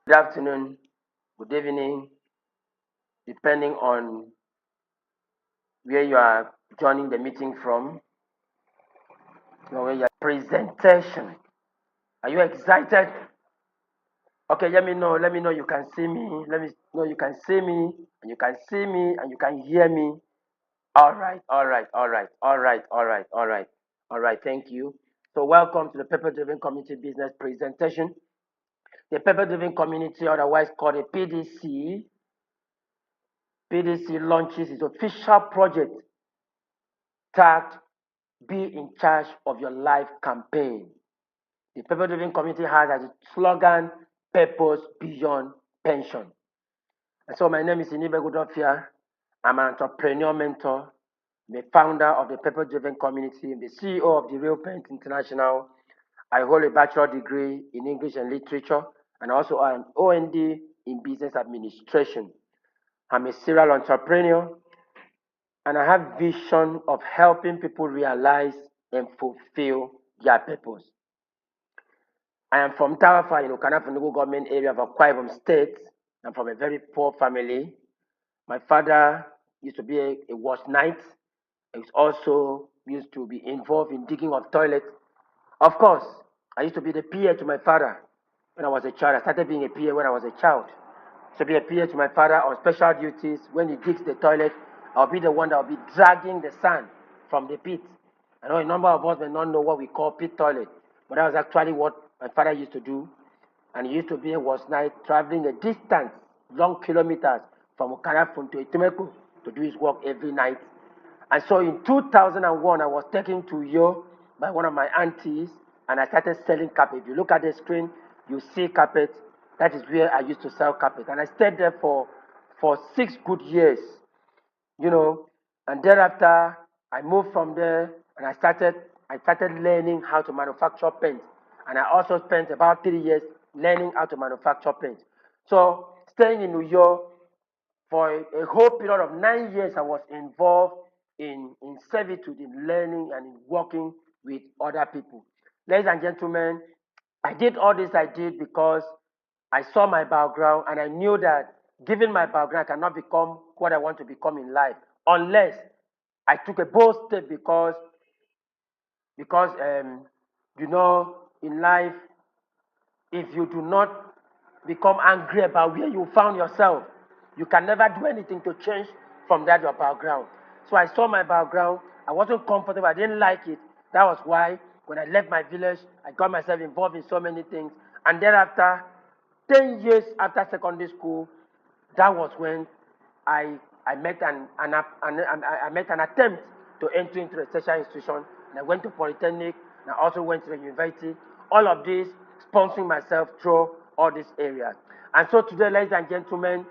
Good afternoon, good evening, depending on where you are joining the meeting from, or where your presentation. Are you excited? Okay, let me know. Let me know you can see me. Let me know you can see me, and you can see me, and you can hear me. All right, all right, all right, all right, all right, all right, all right. Thank you. So, welcome to the Purpose Driven Community Business Presentation. The Purpose Driven Community, otherwise called a PDC launches its official project tagged Be in Charge of Your Life campaign. The Purpose Driven Community has as its slogan Purpose Beyond Pension. And so my name is Inibe Godofia. I'm an entrepreneur mentor, the founder of the Purpose Driven Community, and the CEO of the Real Paint International. I hold a bachelor degree in English and Literature and also an OND in Business Administration. I'm a serial entrepreneur and I have vision of helping people realize and fulfill their purpose. I am from Tawafa in Okanafunugu government area of Akwa Ibom State. I'm from a very poor family. My father used to be a wash knight. He also used to be involved in digging of toilets. Of course, I used to be the PA to my father when I was a child. I started being a PA when I was a child. To be a PA to my father on special duties. When he digs the toilet, I'll be the one that will be dragging the sand from the pit. I know a number of us may not know what we call pit toilet, but that was actually what my father used to do. And he used to be a wash night, traveling a distance, long kilometers from Okarafun to Etimeko to do his work every night. And so in 2001, I was taken to Yo by one of my aunties, and I started selling carpet. If you look at the screen, you see carpet. That is where I used to sell carpet. And I stayed there for 6 good years, you know. And thereafter, I moved from there, and I started learning how to manufacture paint. And I also spent about 3 years learning how to manufacture paint. So staying in New York for a whole period of 9 years, I was involved in servitude, in learning, and in working with other people. Ladies and gentlemen, I did all this I did because I saw my background and I knew that given my background, I cannot become what I want to become in life unless I took a bold step because you know, in life, if you do not become angry about where you found yourself, you can never do anything to change from that your background. So I saw my background. I wasn't comfortable. I didn't like it. That was why when I left my village, I got myself involved in so many things. And thereafter, 10 years after secondary school, that was when I met I met an attempt to enter into a tertiary institution, and I went to Polytechnic, and I also went to the university. All of this sponsoring myself through all these areas. And so today, ladies and gentlemen,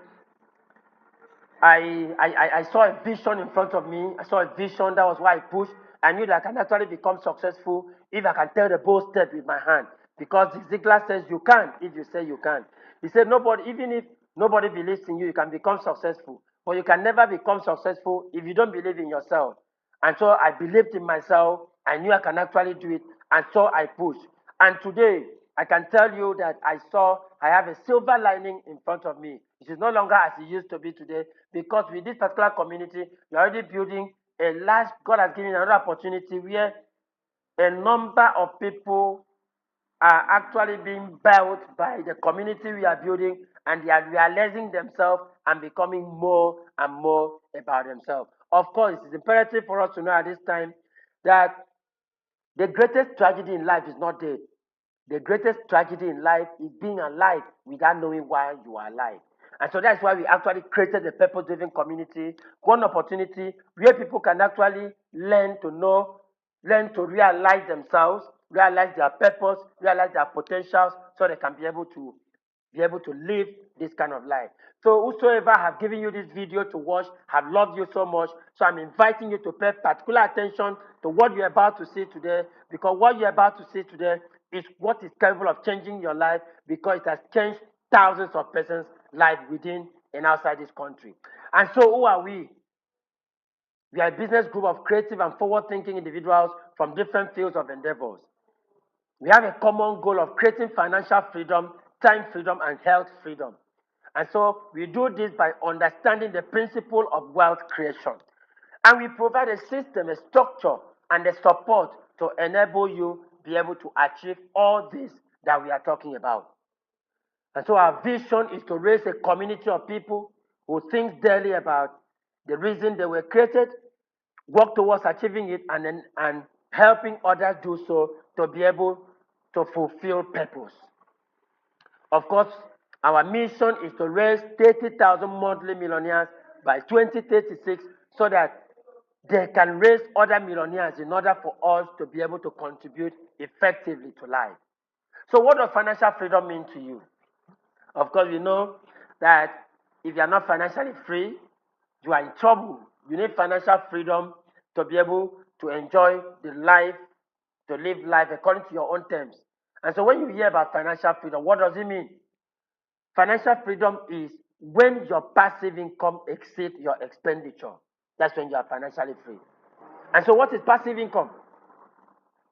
I saw a vision in front of me. I saw a vision. That was why I pushed. I knew that I can actually become successful if I can tell the bold step with my hand. Because Ziegler says you can if you say you can. He said nobody, even if nobody believes in you, you can become successful. But you can never become successful if you don't believe in yourself. And so I believed in myself. I knew I can actually do it. And so I pushed. And today, I can tell you that I have a silver lining in front of me. It is no longer as it used to be today because with this particular community, we're already building a large, God has given another opportunity where a number of people are actually being built by the community we are building, and they are realizing themselves and becoming more and more about themselves. Of course, it is imperative for us to know at this time that the greatest tragedy in life is not death. The greatest tragedy in life is being alive without knowing why you are alive. And so that's why we actually created the purpose driven community, one opportunity where people can actually learn to know, learn to realize themselves, realize their purpose, realize their potentials, so they can be able to live this kind of life. So whosoever have given you this video to watch have loved you so much. So I'm inviting you to pay particular attention to what you're about to see today, because what you're about to see today is what is capable of changing your life, because it has changed thousands of persons' lives within and outside this country. And so who are we? We are a business group of creative and forward-thinking individuals from different fields of endeavors. We have a common goal of creating financial freedom time freedom, and health freedom. And so we do this by understanding the principle of wealth creation. And we provide a system, a structure, and a support to enable you be able to achieve all this that we are talking about. And so our vision is to raise a community of people who think daily about the reason they were created, work towards achieving it, and helping others do so to be able to fulfill purpose. Of course, our mission is to raise 30,000 monthly millionaires by 2036 so that they can raise other millionaires in order for us to be able to contribute effectively to life. So what does financial freedom mean to you? Of course, we know that if you are not financially free, you are in trouble. You need financial freedom to be able to enjoy the life, to live life according to your own terms. And so when you hear about financial freedom, what does it mean? Financial freedom is when your passive income exceeds your expenditure. That's when you are financially free. And so what is passive income?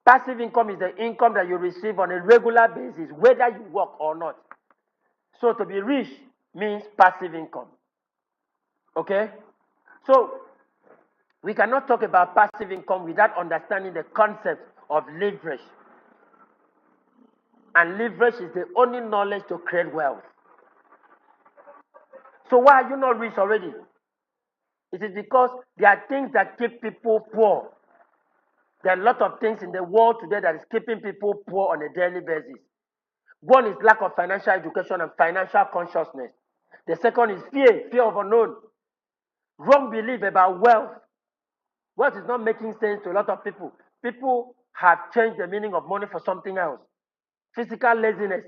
Passive income is the income that you receive on a regular basis, whether you work or not. So to be rich means passive income. Okay? So we cannot talk about passive income without understanding the concept of leverage. And leverage is the only knowledge to create wealth. So why are you not rich already? It is because there are things that keep people poor. There are a lot of things in the world today that is keeping people poor on a daily basis. One is lack of financial education and financial consciousness. The second is fear of unknown. Wrong belief about wealth. Wealth is not making sense to a lot of people. People have changed the meaning of money for something else. Physical laziness,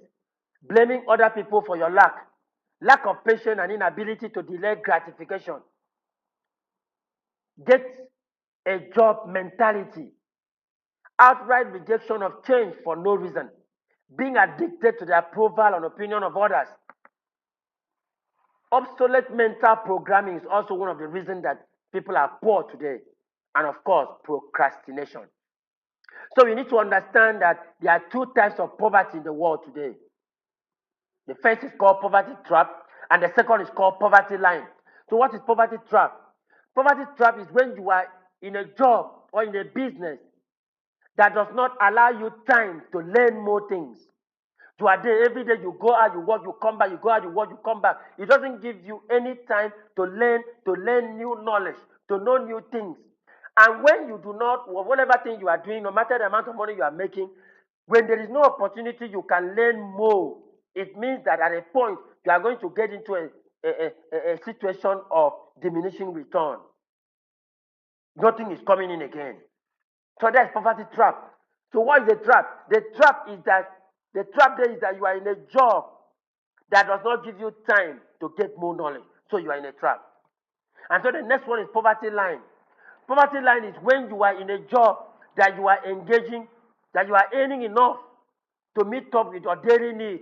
blaming other people for your lack of patience and inability to delay gratification. Get a job mentality, outright rejection of change for no reason, being addicted to the approval and opinion of others. Obsolete mental programming is also one of the reasons that people are poor today. And of course, procrastination. So we need to understand that there are two types of poverty in the world today. The first is called poverty trap, and the second is called poverty line. So what is poverty trap? Poverty trap is when you are in a job or in a business that does not allow you time to learn more things. You are there every day, you go out, you work, you come back, you go out, you work, you come back. It doesn't give you any time to learn new knowledge, to know new things. And when you do not, whatever thing you are doing, no matter the amount of money you are making, when there is no opportunity, you can learn more. It means that at a point, you are going to get into a situation of diminishing return. Nothing is coming in again. So that's poverty trap. So what is the trap? The trap there is that you are in a job that does not give you time to get more knowledge. So you are in a trap. And so the next one is poverty line. Poverty line is when you are in a job that you are engaging, that you are earning enough to meet up with your daily need.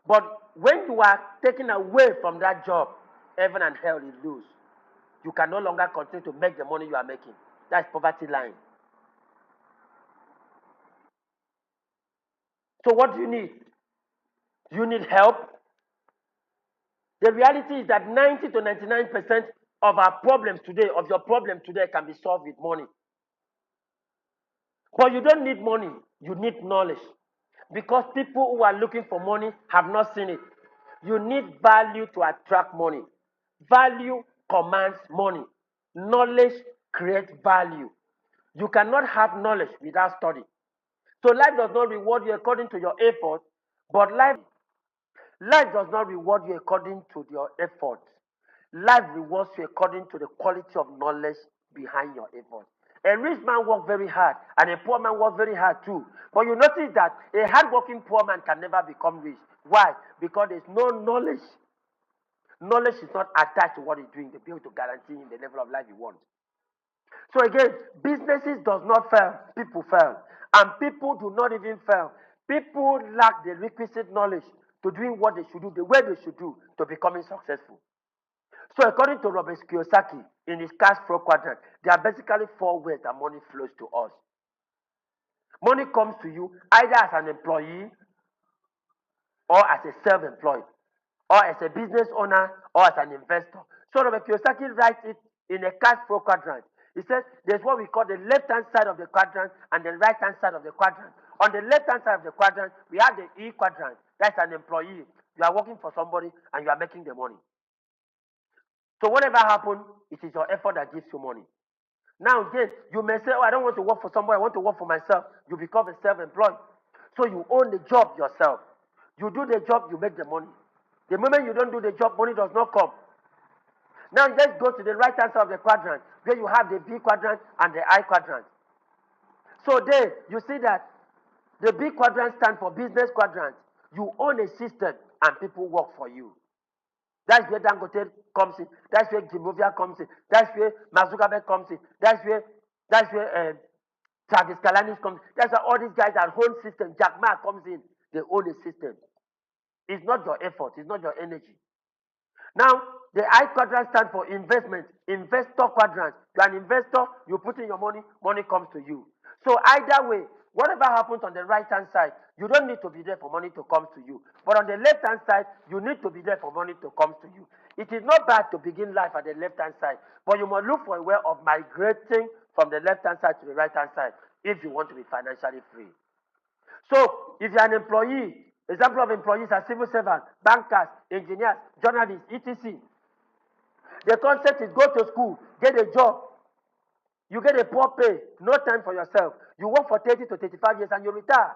But when you are taken away from that job, heaven and hell is loose. You can no longer continue to make the money you are making. That's poverty line. So what do you need? Do you need help? The reality is that 90 to 99% of our problems today, of your problem today, can be solved with money. But you don't need money, you need knowledge. Because people who are looking for money have not seen it. You need value to attract money. Value commands money. Knowledge creates value. You cannot have knowledge without study. So life does not reward you according to your effort, but life does not reward you according to your effort. Life rewards you according to the quality of knowledge behind your effort. A rich man works very hard, and a poor man works very hard too. But you notice that a hardworking poor man can never become rich. Why? Because there's no knowledge. Knowledge is not attached to what he's doing to be able to guarantee him the level of life he wants. So again, businesses does not fail, people fail. And people do not even fail. People lack the requisite knowledge to doing what they should do, the way they should do to becoming successful. So according to Robert Kiyosaki, in his cash flow quadrant, there are basically four ways that money flows to us. Money comes to you either as an employee, or as a self-employed, or as a business owner, or as an investor. So Robert Kiyosaki writes it in a cash flow quadrant. He says there's what we call the left-hand side of the quadrant and the right-hand side of the quadrant. On the left-hand side of the quadrant, we have the E quadrant. That's an employee. You are working for somebody and you are making the money. So whatever happens, it is your effort that gives you money. Now again, you may say, oh, I don't want to work for somebody, I want to work for myself. You become a self-employed. So you own the job yourself. You do the job, you make the money. The moment you don't do the job, money does not come. Now let's go to the right-hand side of the quadrant, where you have the B quadrant and the I quadrant. So there, you see that the B quadrant stands for business quadrant. You own a system and people work for you. That's where Dangote comes in. That's where Gimovia comes in. That's where Mark Zuckerberg comes in. That's where Travis Kalanick comes in. That's where all these guys that own system. Jack Ma comes in. They own a system. It's not your effort. It's not your energy. Now, the I quadrant stands for investment. Investor quadrant. You're an investor. You put in your money. Money comes to you. So either way, whatever happens on the right-hand side, you don't need to be there for money to come to you. But on the left-hand side, you need to be there for money to come to you. It is not bad to begin life at the left-hand side, but you must look for a way of migrating from the left-hand side to the right-hand side if you want to be financially free. So, if you're an employee, example of employees are civil servants, bankers, engineers, journalists, etc. The concept is go to school, get a job. You get a poor pay, no time for yourself. You work for 30 to 35 years and you retire.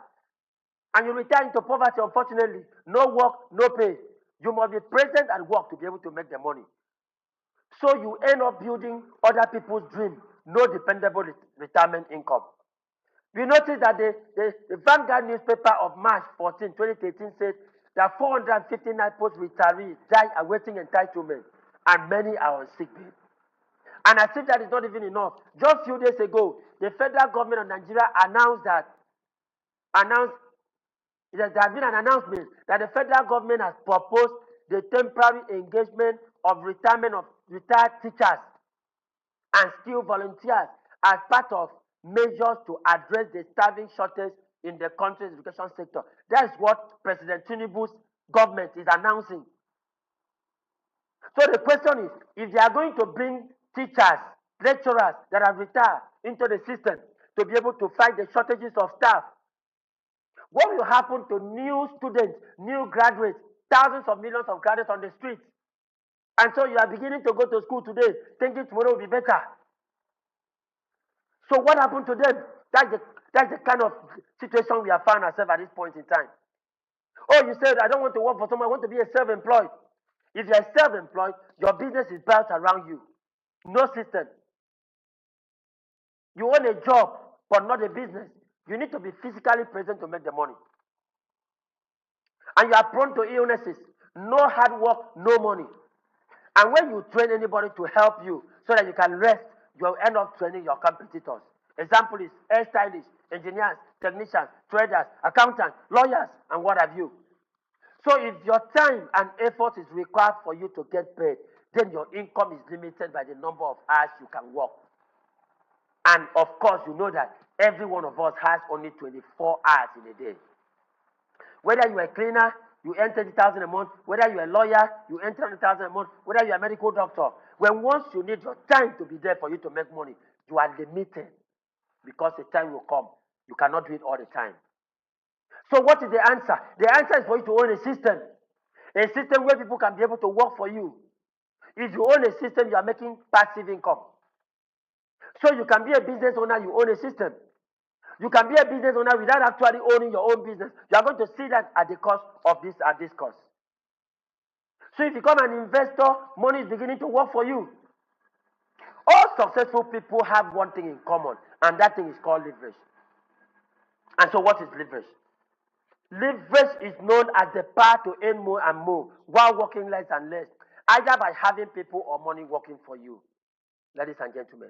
And you retire into poverty, unfortunately. No work, no pay. You must be present at work to be able to make the money. So you end up building other people's dreams, no dependable retirement income. We notice that the Vanguard newspaper of March 14, 2013 says that 459 post-retirees die awaiting entitlement and many are on sick leave. And as if that is not even enough, just a few days ago, the federal government of Nigeria announced there has been an announcement that the federal government has proposed the temporary engagement of retirement of retired teachers and skilled volunteers as part of measures to address the starving shortage in the country's education sector. That is what President Tinubu's government is announcing. So the question is, if they are going to bring teachers, lecturers that have retired into the system to be able to fight the shortages of staff, what will happen to new students, new graduates, thousands of millions of graduates on the streets? And so you are beginning to go to school today, thinking tomorrow will be better. So what happened to them? That's the kind of situation we have found ourselves at this point in time. Oh, you said, I don't want to work for someone, I want to be a self-employed. If you're self-employed, your business is built around you. No system. You own a job, but not a business. You need to be physically present to make the money. And you are prone to illnesses. No hard work, no money. And when you train anybody to help you so that you can rest, you will end up training your competitors. Example is hairstylists, engineers, technicians, traders, accountants, lawyers, and what have you. So if your time and effort is required for you to get paid, then your income is limited by the number of hours you can work. And of course, you know that every one of us has only 24 hours in a day. Whether you're a cleaner, you earn 30,000 a month. Whether you're a lawyer, you earn 300,000 a month. Whether you're a medical doctor. When once you need your time to be there for you to make money, you are limited because the time will come. You cannot do it all the time. So what is the answer? The answer is for you to own a system where people can be able to work for you. If you own a system, you are making passive income. So you can be a business owner, you own a system. You can be a business owner without actually owning your own business. You are going to see that at the cost of this cost. So if you become an investor, money is beginning to work for you. All successful people have one thing in common, and that thing is called leverage. And so what is leverage? Leverage is known as the power to earn more and more while working less and less, either by having people or money working for you, ladies and gentlemen.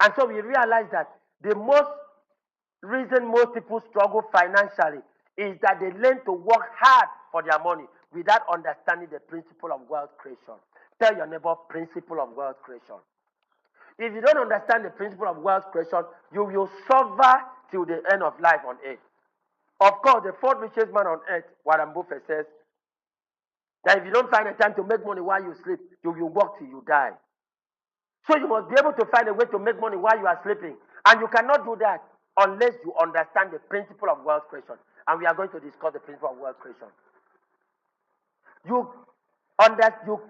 And so we realize that the most reason most people struggle financially is that they learn to work hard for their money without understanding the principle of wealth creation. Tell your neighbor, principle of wealth creation. If you don't understand the principle of wealth creation, you will suffer till the end of life on earth. Of course, the fourth richest man on earth, Warren Buffett says, That if you don't find a time to make money while you sleep, you will work till you die. So you must be able to find a way to make money while you are sleeping. And you cannot do that unless you understand the principle of wealth creation. And we are going to discuss the principle of wealth creation. You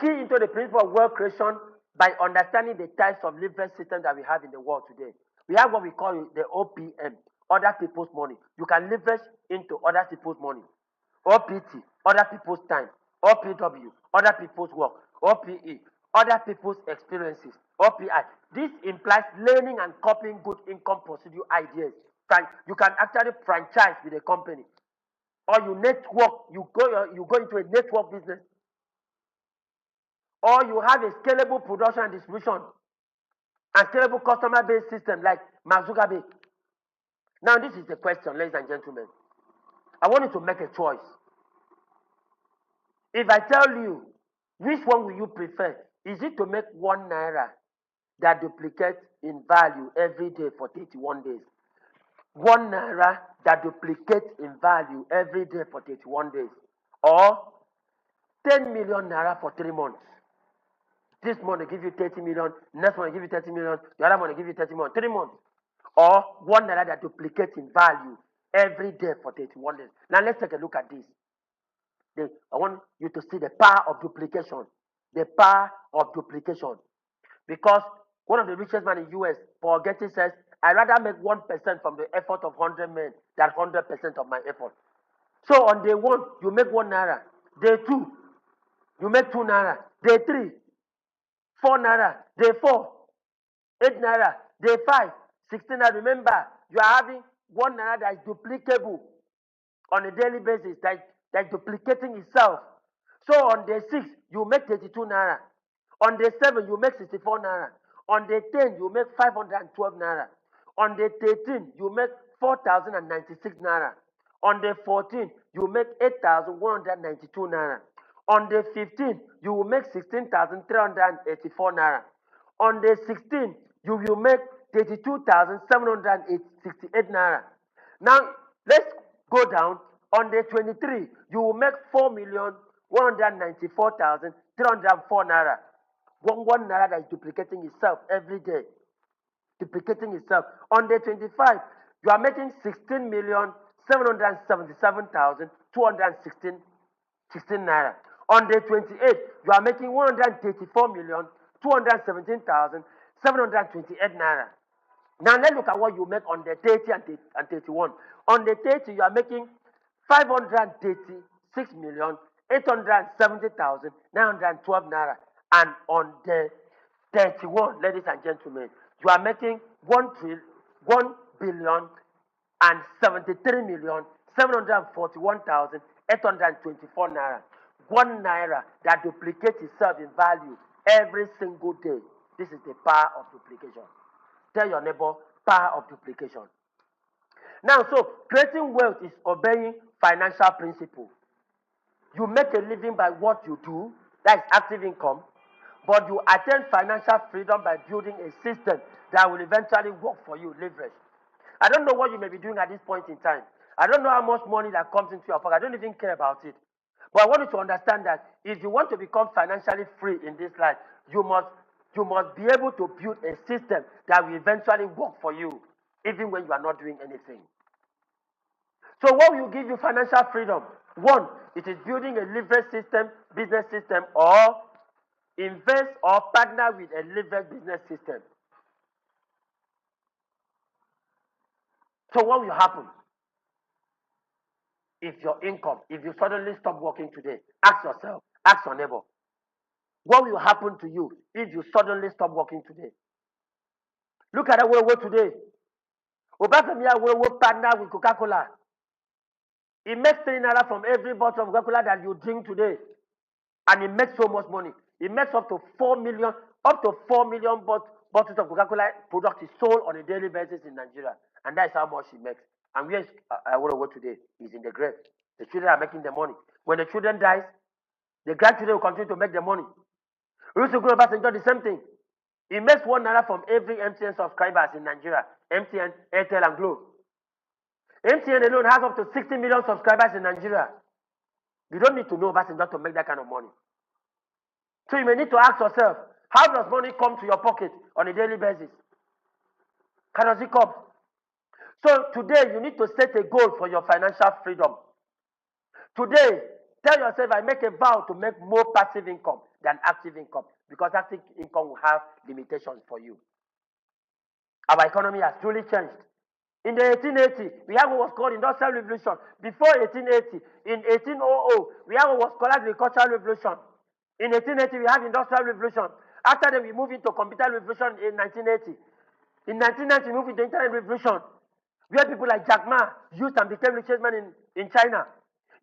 key into the principle of wealth creation by understanding the types of leverage systems that we have in the world today. We have what we call the OPM, other people's money. You can leverage into other people's money. OPT, other people's time. OPW, other people's work. OPE, other people's experiences. OPI. This implies learning and copying good income procedure ideas. You can actually franchise with a company, or you network. You go into a network business, or you have a scalable production and distribution and scalable customer-based system like Mark Zuckerberg. Now, this is the question, ladies and gentlemen. I want you to make a choice. If I tell you, which one will you prefer? Is it to make 1 naira that duplicates in value every day for 31 days? 1 naira that duplicates in value every day for 31 days? Or 10 million naira for 3 months? This month they give you 30 million, next month they give you 30 million, the other month they give you 30 million, 3 months. Or 1 naira that duplicates in value every day for 31 days. Now let's take a look at this. I want you to see the power of duplication. The power of duplication. Because one of the richest men in the US, Paul Getty, says, I'd rather make 1% from the effort of 100 men than 100% of my effort. So on day 1, you make 1 naira. Day 2, you make 2 naira. Day 3, 4 naira. Day 4, 8 naira. Day 5, 16 naira. Remember, you are having 1 naira that is duplicable on a daily basis, that's duplicating itself. So on day 6, you make 32 naira. On day 7, you make 64 naira. On day 10, you make 512 naira. On day 13, you make 4,096 naira. On day 14, you make 8,192 naira. On day 15, you will make 16,384 naira. On day 16, you will make 32,768 naira. Now, let's go down. On day 23, you will make 4,194,304 naira. One naira that is duplicating itself every day. Duplicating itself. On day 25, you are making 16,777,216 naira. On day 28, you are making 134,217,728 naira. Now let's look at what you make on the 30 and 31. On the 30, you are making 536,870,912 naira. And on the 31, ladies and gentlemen, you are making 1,073,741,824 naira. 1 naira that duplicates itself in value every single day. This is the power of duplication. Tell your neighbor, power of duplication. Now, so creating wealth is obeying financial principle. You make a living by what you do, that is active income, but you attain financial freedom by building a system that will eventually work for you, leverage. I don't know what you may be doing at this point in time. I don't know how much money that comes into your pocket. I don't even care about it. But I want you to understand that if you want to become financially free in this life, you must be able to build a system that will eventually work for you, even when you are not doing anything. So what will give you financial freedom? 1, it is building a leverage system, business system, or invest or partner with a leverage business system. So what will happen if your income, if you suddenly stop working today? Ask yourself, ask your neighbor. What will happen to you if you suddenly stop working today? Look at the world today. Obafemi will partner with Coca-Cola. He makes 3 naira from every bottle of Coca-Cola that you drink today. And he makes so much money. He makes up to 4 million bottles of Coca-Cola product is sold on a daily basis in Nigeria. And that's how much he makes. And where is Awolowo today? He's in the grave. The children are making the money. When the children dies, the grandchildren will continue to make the money. Olusegun Obasanjo, the same thing. He makes 1 naira from every MTN subscribers in Nigeria. MTN, Airtel, and Glo. MTN alone has up to 60 million subscribers in Nigeria. You don't need to know about it just to make that kind of money. So you may need to ask yourself, how does money come to your pocket on a daily basis? How does it come? So today you need to set a goal for your financial freedom. Today, tell yourself, I make a vow to make more passive income than active income, because active income will have limitations for you. Our economy has truly changed. In the 1880, we have what was called Industrial Revolution. Before 1880, in 1800, we have what was called Agricultural Revolution. In 1880, we have Industrial Revolution. After that, we move into Computer Revolution in 1980. In 1990, we move into Internet Revolution, where people like Jack Ma used and became richest man in China.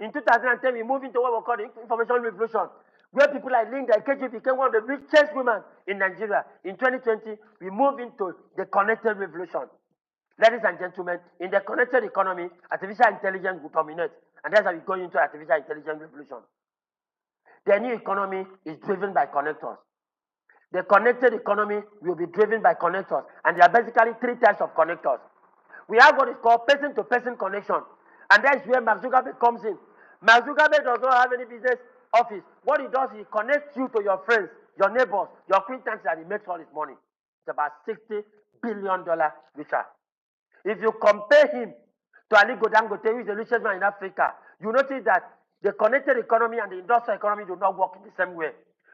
In 2010, we move into what we call the Information Revolution, where people like Linda Ikeji became one of the richest women in Nigeria. In 2020, we move into the Connected Revolution. Ladies and gentlemen, in the connected economy, artificial intelligence will dominate, and that's how we go into artificial intelligence revolution. The new economy is driven by connectors. The connected economy will be driven by connectors, and there are basically three types of connectors. We have what is called person-to-person connection, and that's where Mark Zuckerberg comes in. Mark Zuckerberg does not have any business office. What he does is he connects you to your friends, your neighbors, your acquaintances, and he makes all his money. It's about $60 billion richer. If you compare him to Aliko Dangote, who is the richest man in Africa, you notice that the connected economy and the industrial economy do not work in the same way.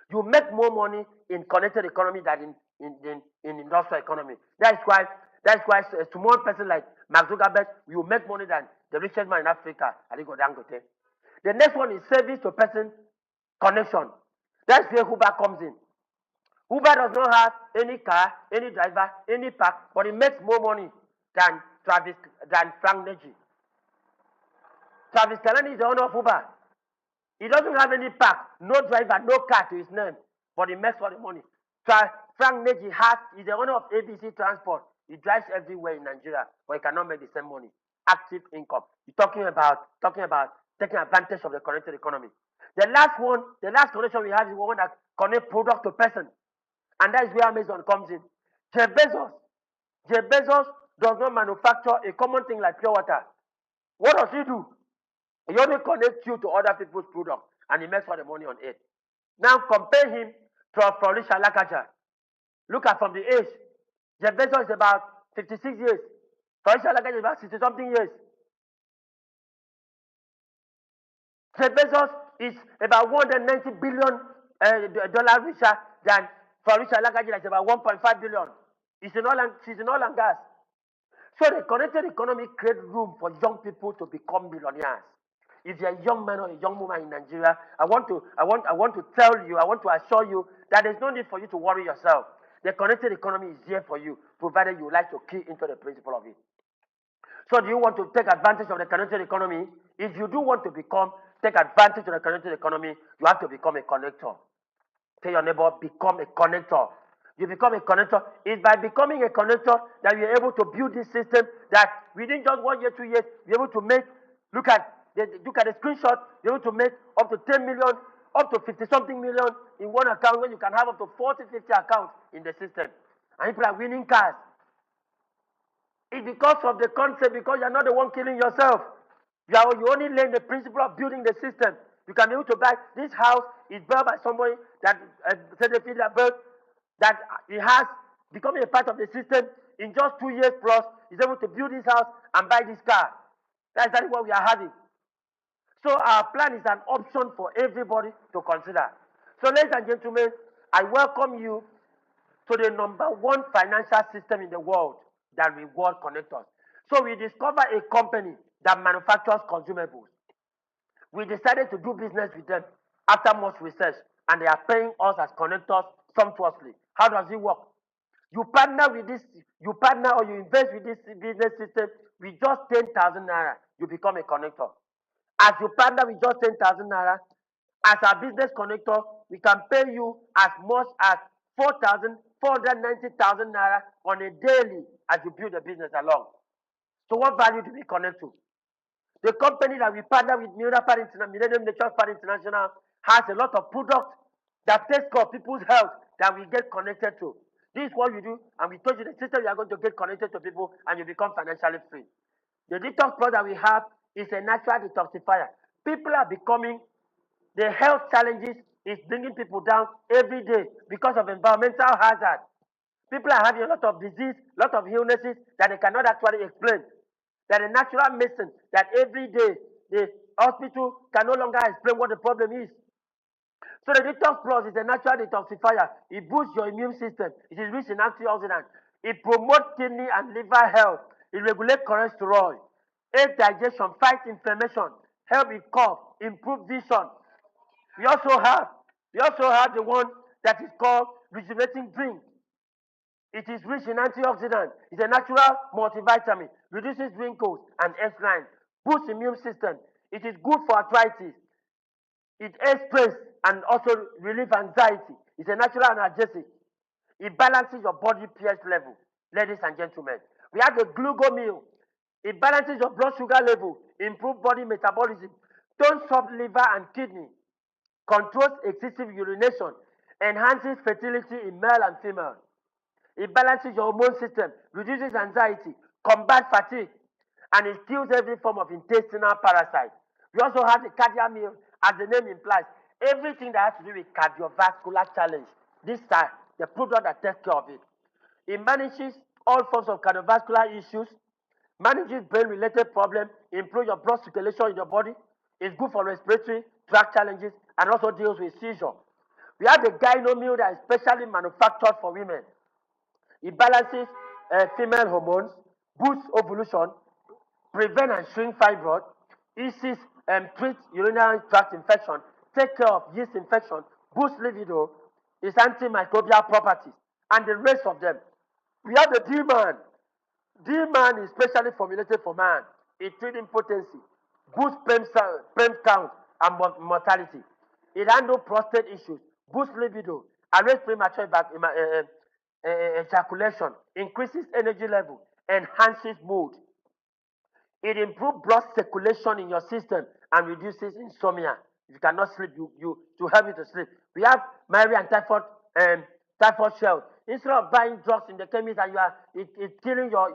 You make more money in connected economy than in industrial economy. That's why a small person like Mark Zuckerberg will make money than the richest man in Africa, Aliko Dangote. The next one is service to person connection. That's where Uber comes in. Uber does not have any car, any driver, any park, but it makes more money than Frank Neji. Travis Kalanick is the owner of Uber. He doesn't have any park, no driver, no car to his name, but he makes all the money. Frank Neji is the owner of ABC Transport. He drives everywhere in Nigeria, but he cannot make the same money. Active income. You're talking about taking advantage of the connected economy. The last connection we have is one that connects product to person, and that is where Amazon comes in. Jeff Bezos does not manufacture a common thing like pure water. What does he do? He only connects you to other people's products, and he makes all the money on it. Now compare him to Florisha Lakaja. Look at from the age. Jeff Bezos is about 56 years. Florisha Lakaja is about 60-something years. Jeff Bezos is about $190 billion richer than Florisha Lakaja, that's about $1.5 billion. She's in oil and gas. So the connected economy creates room for young people to become millionaires. If you're a young man or a young woman in Nigeria, I want to assure you that there's no need for you to worry yourself. The connected economy is here for you, provided you like to key into the principle of it. So do you want to take advantage of the connected economy? If you do want to take advantage of the connected economy, you have to become a connector. Tell your neighbor, become a connector. You become a connector. It's by becoming a connector that you're able to build this system that within just 1 year, 2 years, you're able to make, look at the screenshot, you're able to make up to 10 million, up to 50-something million in one account, when you can have up to 40, 50 accounts in the system. And people are winning cars. It's because of the concept, because you're not the one killing yourself. You only learn the principle of building the system. You can be able to buy this house is built by somebody that said the field that he has become a part of the system. In just 2 years plus, he's able to build this house and buy this car. That's exactly what we are having. So our plan is an option for everybody to consider. So ladies and gentlemen, I welcome you to the #1 financial system in the world that reward connectors. So we discovered a company that manufactures consumables. We decided to do business with them after much research, and they are paying us as connectors sumptuously. How does it work? You partner or you invest with this business system with just 10,000 naira, you become a connector. As you partner with just 10,000 naira, as a business connector, we can pay you as much as 490,000 naira on a daily as you build the business along. So what value do we connect to? The company that we partner with, Millennium Nature Park International, has a lot of products that takes care of people's health that we get connected to. This is what we do, and we told you the system you are going to get connected to people, and you become financially free. The detox product we have is a natural detoxifier. People are becoming The health challenges is bringing people down every day because of environmental hazard. People are having a lot of disease, a lot of illnesses that they cannot actually explain. That a natural medicine that every day the hospital can no longer explain what the problem is. So the Detox Plus is a natural detoxifier. It boosts your immune system. It is rich in antioxidants. It promotes kidney and liver health. It regulates cholesterol, aids digestion, fights inflammation, help with cough, improve vision. We also have the one that is called rejuvenating drink. It is rich in antioxidants. It's a natural multivitamin, reduces wrinkles and age lines, boosts immune system. It is good for arthritis. It aids stress and also relieve anxiety. It's a natural analgesic. It balances your body pH level, ladies and gentlemen. We have the glucomil. It balances your blood sugar level, improves body metabolism, tones up liver and kidney, controls excessive urination, enhances fertility in male and female. It balances your hormone system, reduces anxiety, combats fatigue, and it kills every form of intestinal parasite. We also have the cardiac meal, as the name implies, everything that has to do with cardiovascular challenge. These are the product that takes care of it. It manages all forms of cardiovascular issues, manages brain-related problems, improves your blood circulation in your body. It's good for respiratory tract challenges and also deals with seizure. We have the Gynomil that is specially manufactured for women. It balances female hormones, boosts ovulation, prevent and shrink fibroid, eases treats urinary tract infection, take care of yeast infection, boosts libido, its antimicrobial properties, and the rest of them. We have the D-Man. D-Man is specially formulated for man. It treats impotency, boosts sperm count and mortality. It handles prostate issues, boosts libido, arrests premature ejaculation, increases energy level, enhances mood. It improves blood circulation in your system and reduces insomnia. If you cannot sleep, to help you to sleep. We have malaria and typhoid shells. Instead of buying drugs in the chemist and it's killing your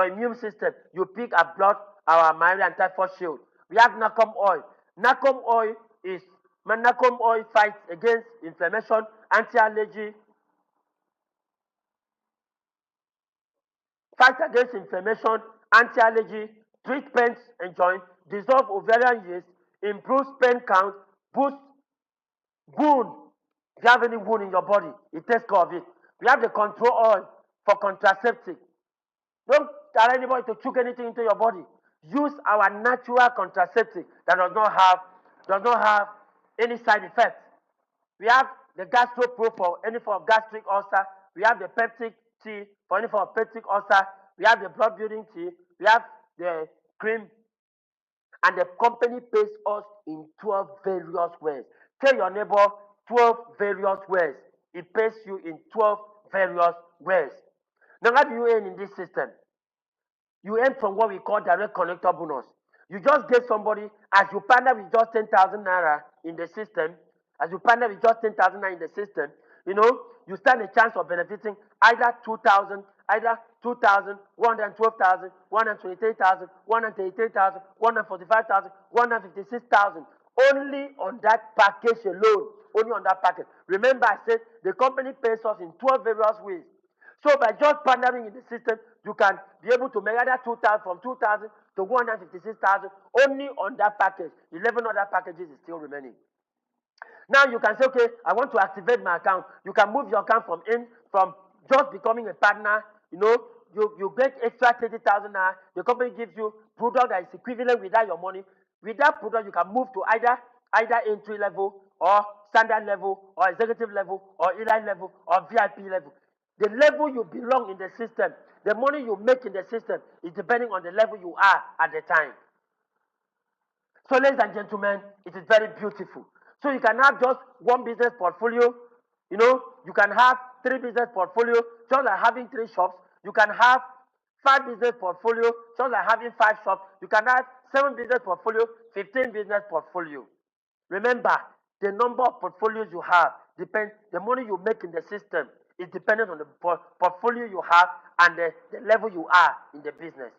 immune system, you pick a blood our malaria and typhoid shield. We have Nacom oil. Nacom oil fights against inflammation, anti-allergy, fights against inflammation, anti-allergy, treats pains and joints, dissolves ovarian yeast, improves pain count, boosts wound. If you have any wound in your body, it takes care of it. We have the control oil for contraceptive. Don't allow anybody to choke anything into your body. Use our natural contraceptive that does not have any side effects. We have the GastroPro for any form of gastric ulcer. We have the peptic tea for any form of peptic ulcer. We have the blood building tea. We have the cream. And the company pays us in 12 various ways. Tell your neighbor 12 various ways. It pays you in 12 various ways. Now, how do you earn in this system? You earn from what we call direct connector bonus. You just get somebody, as you partner with just 10,000 naira in the system, you stand a chance of benefiting either 2,000, either 2,000, 112,000, 123,000, 133,000, 145,000, 156,000. Only on that package alone. Only on that package. Remember, I said the company pays us in 12 various ways. So by just partnering in the system, you can be able to make either 2,000 from 2,000 to 156,000 only on that package. 11 other packages is still remaining. Now you can say, okay, I want to activate my account. You can move your account from just becoming a partner. You get extra 30,000 naira. The company gives you product that is equivalent without your money. With that product, you can move to either entry level or standard level or executive level or elite level or VIP level. The level you belong in the system, the money you make in the system is depending on the level you are at the time. So, ladies and gentlemen, it is very beautiful. So you can have just one business portfolio. You can have 3 business portfolio, just like having 3 shops. You can have 5 business portfolio, just like having 5 shops. You can have 7 business portfolio, 15 business portfolio. Remember, the number of portfolios you have depends. The money you make in the system is dependent on the portfolio you have and the level you are in the business.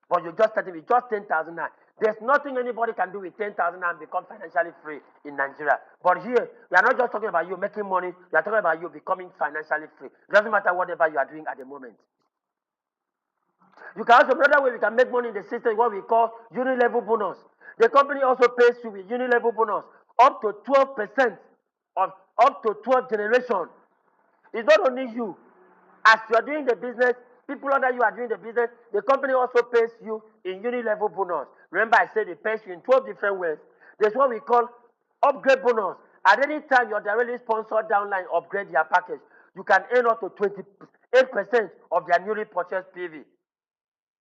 But you just started with just 10,000 naira. There's nothing anybody can do with 10,000 and become financially free in Nigeria. But here, we are not just talking about you making money, we are talking about you becoming financially free. It doesn't matter whatever you are doing at the moment. You can also, another way we can make money in the system is what we call uni-level bonus. The company also pays you with uni-level bonus up to 12% of up to 12 generation. It's not only you. As you are doing the business, people under you are doing the business, the company also pays you in uni-level bonus. Remember I said it pays you in 12 different ways. There's what we call upgrade bonus. At any time your directly sponsored downline upgrade their package, you can earn up to 28% of their newly purchased PV.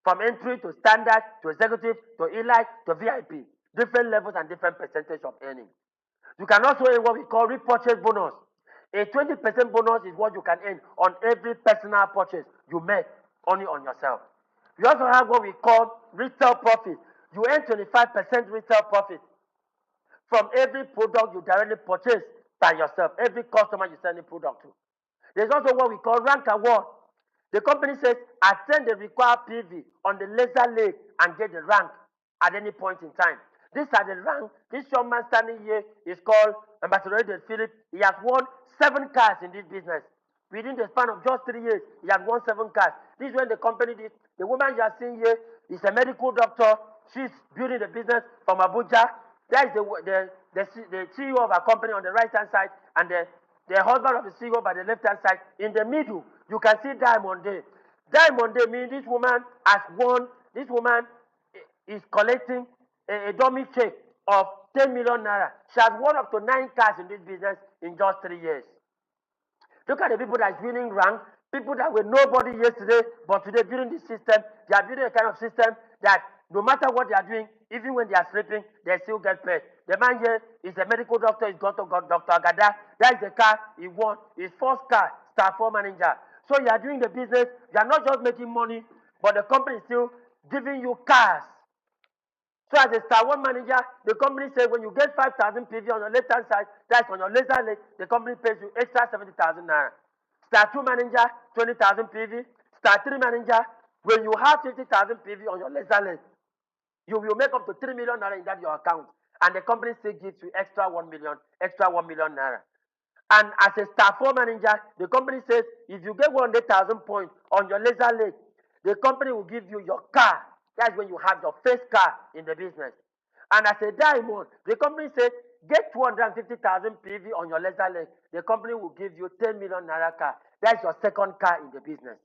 From entry to standard, to executive, to elite, to VIP. Different levels and different percentage of earning. You can also earn what we call repurchase bonus. A 20% bonus is what you can earn on every personal purchase you make only on yourself. We also have what we call retail profit. You earn 25% retail profit from every product you directly purchase by yourself, every customer you send a product to. There's also what we call rank award. The company says, attend the required PV on the laser leg and get the rank at any point in time. These are the rank. This young man standing here is called Ambassador Eden Philip. He has won 7 cars in this business. Within the span of just 3 years, he has won 7 cars. This is when the company did. The woman you are seeing here is a medical doctor. She's building the business from Abuja. That is the CEO of our company on the right-hand side, and the husband of the CEO by the left-hand side. In the middle, you can see Diamond Day. Diamond Day means this woman has won. This woman is collecting a dummy check of 10 million naira. She has won up to 9 cars in this business in just 3 years. Look at the people that is winning rank. People that were nobody yesterday, but today building the system. They are building a kind of system that no matter what they are doing, even when they are sleeping, they still get paid. The man here is a medical doctor. He's got to Dr. Agada. That is the car he won. His first car, Star 4 manager. So you are doing the business. You are not just making money, but the company is still giving you cars. So as a Star 1 manager, the company says when you get 5,000 PV on your left-hand side, that's on your laser leg, the company pays you extra 70,000 naira. Star 2 manager, 20,000 PV. Star 3 manager, when you have 50,000 PV on your laser leg, you will make up to 3 million naira in that your account. And the company still gives you extra 1 million naira. And as a Star 4 manager, the company says if you get 100,000 points on your laser leg, the company will give you your car. That's when you have your first car in the business. And as a diamond, the company says get 250,000 PV on your laser leg. The company will give you 10 million naira car. That's your second car in the business.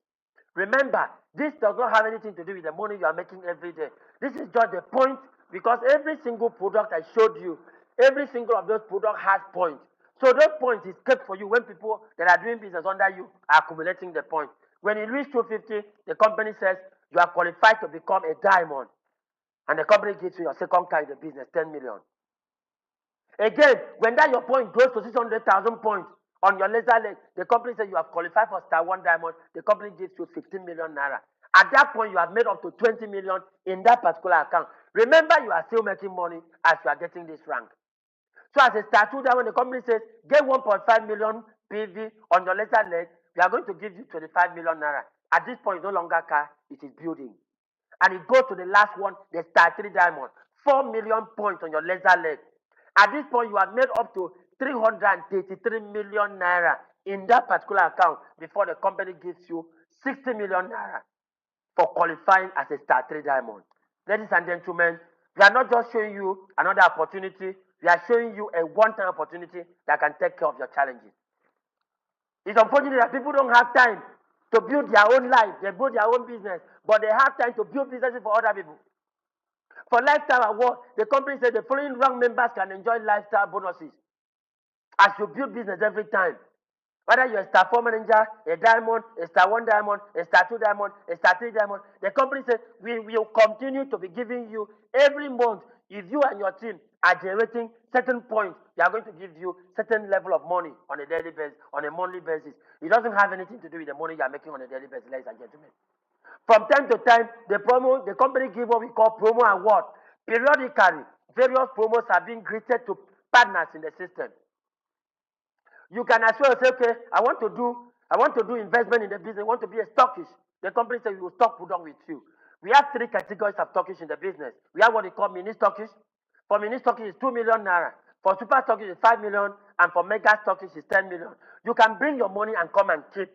Remember, this does not have anything to do with the money you are making every day. This is just the point, because every single product I showed you, every single of those products has points. So those points is kept for you when people that are doing business under you are accumulating the points. When you reach 250, the company says you are qualified to become a diamond. And the company gives you your second car in the business, 10 million. Again, when that your point goes to 600,000 points on your laser leg, the company says you have qualified for Star 1 diamond. The company gives you 15 million naira. At that point, you have made up to 20 million in that particular account. Remember, you are still making money as you are getting this rank. So as a Star 2 diamond, the company says get 1.5 million PV on your laser leg. We are going to give you 25 million naira. At this point, it's no longer car, it is building. And it goes to the last one, the Star 3 diamond. 4 million points on your laser leg. At this point, you have made up to 333 million naira in that particular account before the company gives you 60 million naira for qualifying as a Star 3 diamond. Ladies and gentlemen, we are not just showing you another opportunity, we are showing you a one-time opportunity that can take care of your challenges. It's unfortunate that people don't have time to build their own life, they build their own business, but they have time to build businesses for other people. For lifestyle award, the company said the following rank members can enjoy lifestyle bonuses as you build business every time. Whether you're a Star 4 manager, a diamond, a Star 1 diamond, a Star 2 diamond, a Star 3 diamond, the company said we will continue to be giving you every month. If you and your team are generating certain points, they are going to give you certain level of money on a daily basis, on a monthly basis. It doesn't have anything to do with the money you are making on a daily basis, ladies and gentlemen. From time to time, the company gives what we call promo award. Periodically, various promos are being greeted to partners in the system. You can as well say, okay, I want to do investment in the business, I want to be a stockist. The company says we will stock product with you. We have three categories of stockists in the business. We have what we call mini stockists. For mini stockists, it's 2 million naira. For super stockists, it's 5 million. And for mega stockists, it's 10 million. You can bring your money and come and keep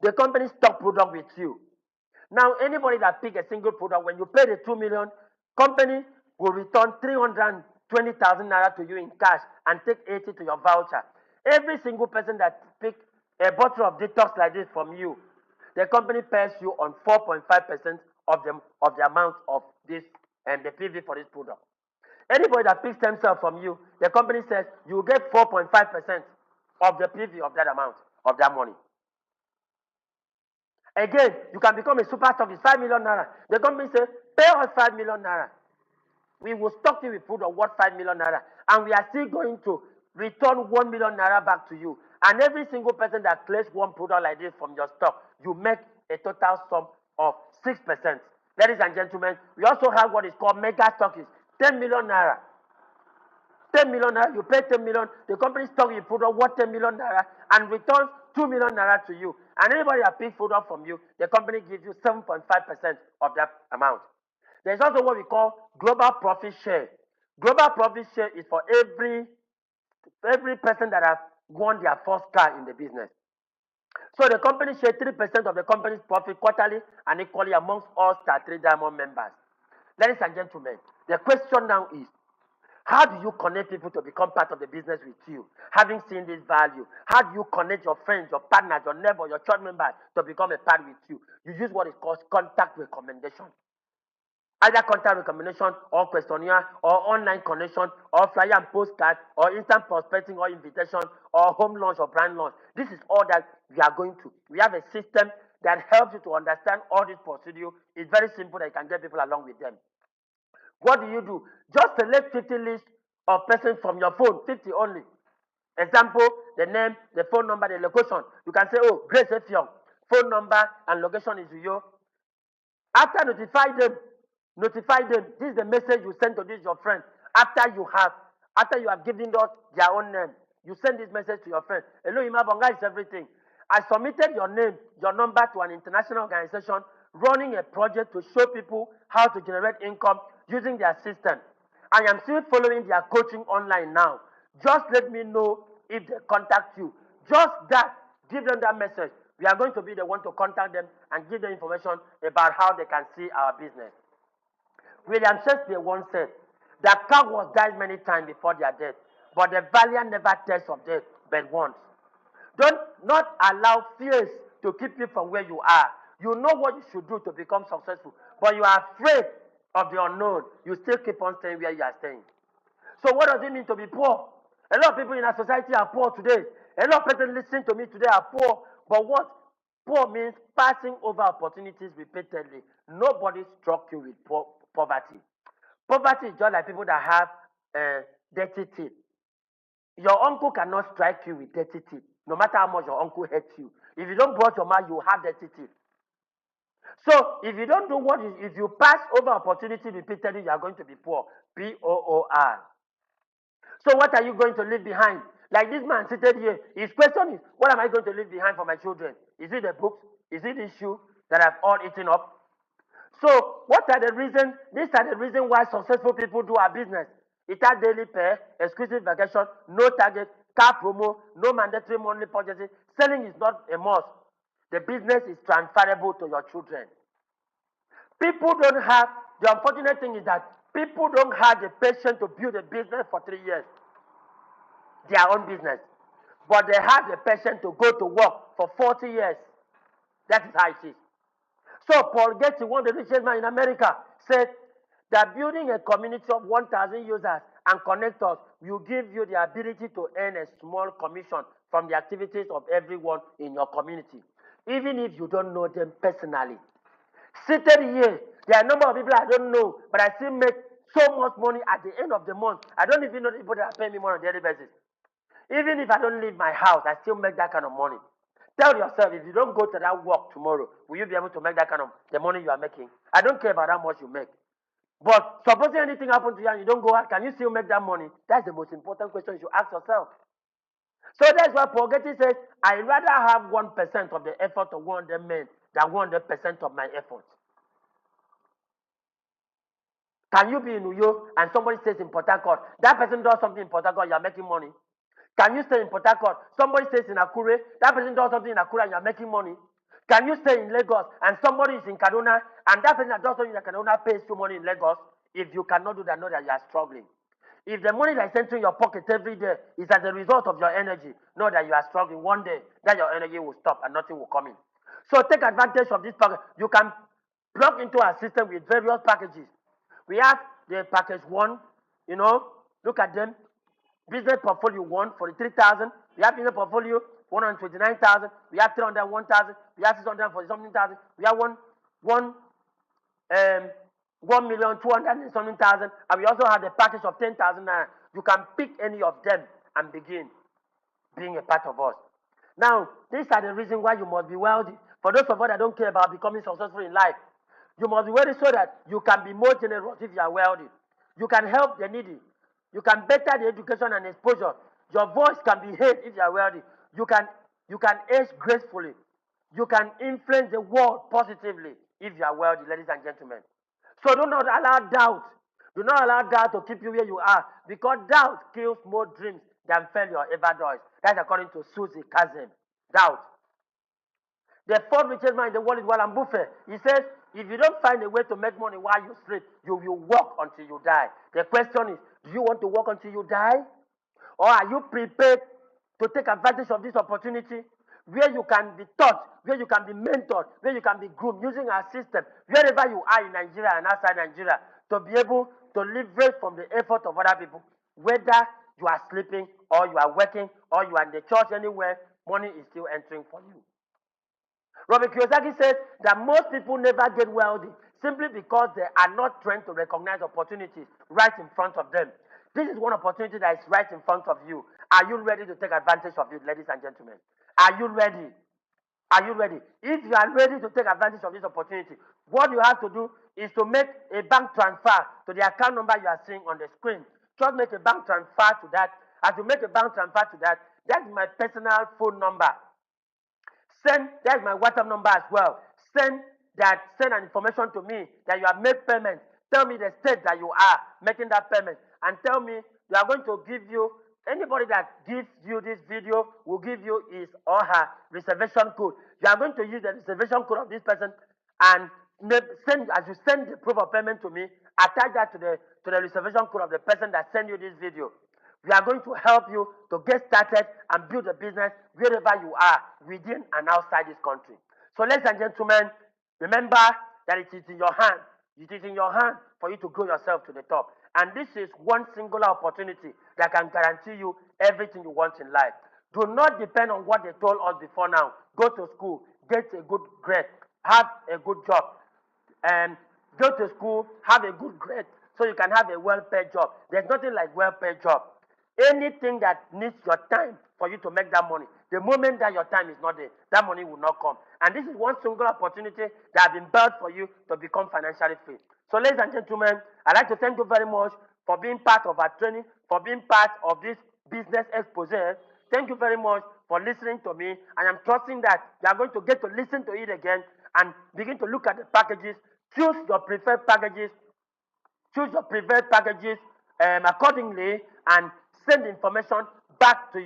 the company stock product with you. Now, anybody that pick a single product, when you pay the 2 million, company will return 320,000 naira to you in cash and take 80 to your voucher. Every single person that pick a bottle of detox like this from you, the company pays you on 4.5% of the amount of this and the PV for this product. Anybody that picks stem cell from you, the company says you get 4.5% of the PV of that amount, of that money. Again, you can become a super stockist, 5 million naira. The company says, pay us 5 million naira. We will stock you with food of worth 5 million naira. And we are still going to return 1 million naira back to you. And every single person that clears one product like this from your stock, you make a total sum of 6%. Ladies and gentlemen, we also have what is called mega stockists, 10 million naira. 10 million naira, you pay 10 million, the company stock you product worth 10 million naira and returns 2 million naira to you. And anybody that picks product from you, the company gives you 7.5% of that amount. There's also what we call global profit share. Global profit share is for every person that has won their first car in the business. So the company shares 3% of the company's profit quarterly and equally amongst all Star 3 Diamond members. Ladies and gentlemen, the question now is, how do you connect people to become part of the business with you? Having seen this value, how do you connect your friends, your partners, your neighbors, your church members to become a part with you? You use what is called contact recommendation. Either contact recommendation or questionnaire or online connection or flyer and postcard or instant prospecting or invitation or home launch or brand launch. This is all that we are going to. We have a system that helps you to understand all this procedure. It's very simple that you can get people along with them. What do? Just select 50 lists of persons from your phone, 50 only. Example, the name, the phone number, the location. You can say, oh, Grace Effiong, phone number and location is you. After notify them. This is the message you send to this your friend. After you have given out their own name, you send this message to your friend. Hello, Imabonga is everything. I submitted your name, your number to an international organization running a project to show people how to generate income using their system. I am still following their coaching online now. Just let me know if they contact you. Just that, give them that message. We are going to be the one to contact them and give them information about how they can see our business. William Shakespeare once said that cowards died many times before their death, but the valiant never taste of death but once. Don't not allow fears to keep you from where you are. You know what you should do to become successful, but you are afraid of the unknown. You still keep on staying where you are staying. So what does it mean to be poor? A lot of people in our society are poor today. A lot of people listening to me today are poor. But what? Poor means passing over opportunities repeatedly. Nobody struck you with poverty. Poverty is just like people that have dirty teeth. Your uncle cannot strike you with dirty teeth, no matter how much your uncle hates you. If you don't brush your mouth, you have dirty teeth. So if you don't do if you pass over opportunity repeatedly, you are going to be poor. P-O-O-R. So what are you going to leave behind? Like this man seated here, his question is, what am I going to leave behind for my children? Is it the books? Is it the shoe that I've all eaten up? So what are the reasons? These are the reasons why successful people do our business. It has daily pay, exclusive vacation, no target, car promo, no mandatory monthly purchases. Selling is not a must. The business is transferable to your children. People don't have, the unfortunate thing is that people don't have the patience to build a business for 3 years. Their own business. But they have the patience to go to work for 40 years. That is how it is. So Paul Getty, one of the richest men in America, said that building a community of 1,000 users and connectors will give you the ability to earn a small commission from the activities of everyone in your community, even if you don't know them personally. Seated here, there are a number of people I don't know, but I still make so much money at the end of the month. I don't even know the people that are paying me money on a daily basis. Even if I don't leave my house, I still make that kind of money. Tell yourself, if you don't go to that work tomorrow, will you be able to make that kind of the money you are making? I don't care about how much you make. But supposing anything happens to you and you don't go out, can you still make that money? That's the most important question you should ask yourself. So that's why Paul Getty says, I'd rather have 1% of the effort of 100 men than 100% of my effort. Can you be in Uyo and somebody stays in Port Harcourt? That person does something in Port Harcourt, you are making money. Can you stay in Port Harcourt? Somebody stays in Akure, that person does something in Akure and you are making money. Can you stay in Lagos and somebody is in Kaduna and that person that does something in Kaduna pays you money in Lagos? If you cannot do that, know that you are struggling. If the money that is entering your pocket every day is as a result of your energy, know that you are struggling. One day, that your energy will stop and nothing will come in. So take advantage of this package. You can plug into our system with various packages. We have the package 1, look at them. Business portfolio 1, 43,000. We have business portfolio 129,000. We have 301,000. We have 640 something thousand. We have one 1,200,000 and something thousand, and we also have the package of 10,000 naira. You can pick any of them and begin being a part of us. Now, these are the reasons why you must be wealthy. For those of us that don't care about becoming successful in life, you must be wealthy so that you can be more generous if you are wealthy. You can help the needy. You can better the education and exposure. Your voice can be heard if you are wealthy. You can age gracefully. You can influence the world positively if you are wealthy, ladies and gentlemen. So do not allow doubt. Do not allow doubt to keep you where you are, because doubt kills more dreams than failure ever does. That's according to Susie Kazem. Doubt. The fourth richest man in the world is Warren Buffett. He says, if you don't find a way to make money while you sleep, you will work until you die. The question is, do you want to work until you die? Or are you prepared to take advantage of this opportunity where you can be taught, where you can be mentored, where you can be groomed using our system, wherever you are in Nigeria and outside Nigeria, to be able to leverage from the effort of other people, whether you are sleeping or you are working or you are in the church anywhere, money is still entering for you. Robert Kiyosaki says that most people never get wealthy simply because they are not trained to recognize opportunities right in front of them. This is one opportunity that is right in front of you. Are you ready to take advantage of it, ladies and gentlemen? Are you ready? Are you ready? If you are ready to take advantage of this opportunity, what you have to do is to make a bank transfer to the account number you are seeing on the screen. Just make a bank transfer to that. As you make a bank transfer to that, that's my personal phone number. That's my WhatsApp number as well. Send an information to me that you have made payment. Tell me the state that you are making that payment, and tell me we are going to give you, anybody that gives you this video will give you his or her reservation code. You are going to use the reservation code of this person, and as you send the proof of payment to me, attach that to the reservation code of the person that sent you this video. We are going to help you to get started and build a business wherever you are, within and outside this country. So, ladies and gentlemen, remember that it is in your hand. It is in your hand for you to grow yourself to the top. And this is one singular opportunity that can guarantee you everything you want in life. Do not depend on what they told us before now. Go to school, get a good grade, have a good job, and go to school, have a good grade, so you can have a well-paid job. There's nothing like well-paid job. Anything that needs your time for you to make that money, the moment that your time is not there, that money will not come. And this is one single opportunity that has been built for you to become financially free. So, ladies and gentlemen, I'd like to thank you very much for being part of our training, for being part of this business expose. Thank you very much for listening to me. And I'm trusting that you are going to get to listen to it again and begin to look at the packages. Choose your preferred packages. Accordingly, and send the information back to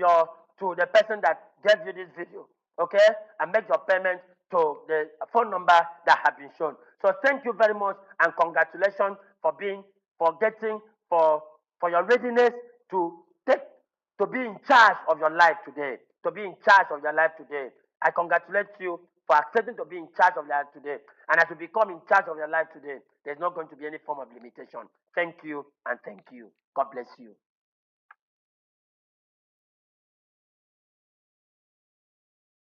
the person that gave you this video, okay? And make your payment to the phone number that has been shown. So thank you very much, and congratulations for your readiness to be in charge of your life today. To be in charge of your life today. I congratulate you for accepting to be in charge of your life today. And as you become in charge of your life today, there's not going to be any form of limitation. Thank you, and thank you. God bless you.